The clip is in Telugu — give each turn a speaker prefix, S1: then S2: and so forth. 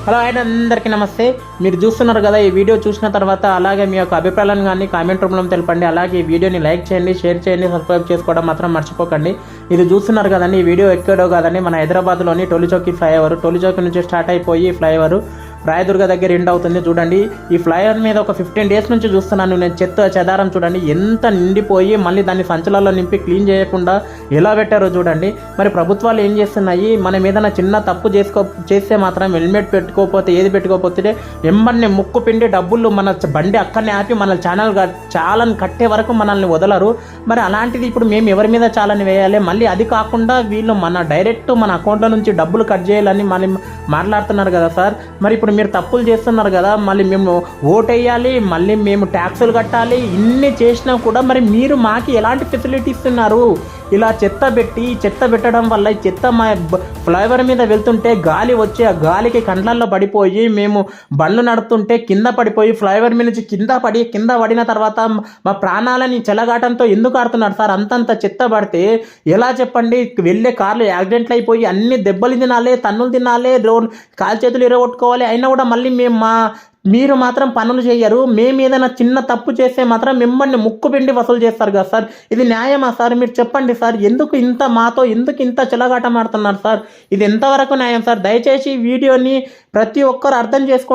S1: హలో అండ్ అందరికీ నమస్తే. మీరు చూస్తున్నారు కదా, ఈ వీడియో చూసిన తర్వాత అలాగే మీ యొక్క అభిప్రాయాలను కానీ కామెంట్ రూపంలో తెలపండి. అలాగే ఈ వీడియోని లైక్ చేయండి, షేర్ చేయండి, సబ్స్క్రైబ్ చేసుకోవడం మాత్రం మర్చిపోకండి. ఇది చూస్తున్నారు కదండి, ఈ వీడియో ఎక్కడో కాదండి, మన హైదరాబాద్లోని టోలీచౌకి ఫ్లైఓవర్. టోలీచౌకి నుంచి స్టార్ట్ అయిపోయి ఫ్లైఓవర్ రాయదుర్గ దగ్గర ఎండ్ అవుతుంది. చూడండి, ఈ ఫ్లైఓవర్ మీద ఒక 15 days నుంచి చూస్తున్నాను నేను. చెత్త చెదారం చూడండి ఎంత నిండిపోయి, మళ్ళీ దాన్ని సంచులలో నింపి క్లీన్ చేయకుండా ఎలా పెట్టారో చూడండి. మరి ప్రభుత్వాలు ఏం చేస్తున్నాయి, మనం ఏదైనా చిన్న తప్పు చేస్తే మాత్రం హెల్మెట్ పెట్టుకోకపోతే, ఏది పెట్టుకోకపోతే వెంబడిని ముక్కు పిండి డబ్బులు మన బండి అక్కడనే ఆపి మన చాలని కట్టే వరకు మనల్ని వదలరు. మరి అలాంటిది ఇప్పుడు మేము ఎవరి మీద చాలని వేయాలి? మళ్ళీ అది కాకుండా వీళ్ళు డైరెక్ట్ మన అకౌంట్లో నుంచి డబ్బులు కట్ చేయాలని మళ్ళీ మాట్లాడుతున్నారు కదా సార్. మరి ఇప్పుడు మీరు తప్పులు చేస్తున్నారు కదా, మళ్ళీ మేము ఓటేయాలి, మళ్ళీ మేము ట్యాక్సులు కట్టాలి, ఇన్ని చేసినా కూడా మరి మీరు మాకు ఎలాంటి ఫెసిలిటీ ఇస్తున్నారు? ఇలా చెత్త పెట్టడం వల్ల ఈ చెత్త మా ఫ్లైఓవర్ మీద వెళ్తుంటే గాలి వచ్చి ఆ గాలికి కండ్లల్లో పడిపోయి మేము బండ్లు నడుపుతుంటే కింద పడిపోయి ఫ్లైఓవర్ మీద నుంచి కింద పడిన తర్వాత మా ప్రాణాలని చెలగాటంతో ఎందుకు ఆడుతున్నారు సార్? అంతంత చెత్త పడితే ఎలా చెప్పండి? వెళ్ళే కార్లు యాక్సిడెంట్లు అయిపోయి అన్ని దెబ్బలు తినాలి, తన్నులు తినాలి, కాలు చేతులు ఇరగొట్టుకోవాలి. అయినా కూడా మళ్ళీ మీరు మాత్రం పనులు చేయరు. మేము ఏదైనా చిన్న తప్పు చేస్తే మాత్రం మిమ్మల్ని ముక్కు పిండి వసూలు చేస్తారు కదా సార్. ఇది న్యాయమా సార్? మీరు చెప్పండి సార్. ఎందుకు ఇంత చెలగాటం ఆడుతున్నారు సార్? ఇది ఎంతవరకు న్యాయం సార్? దయచేసి వీడియోని ప్రతి ఒక్కరు అర్థం చేసుకోండి.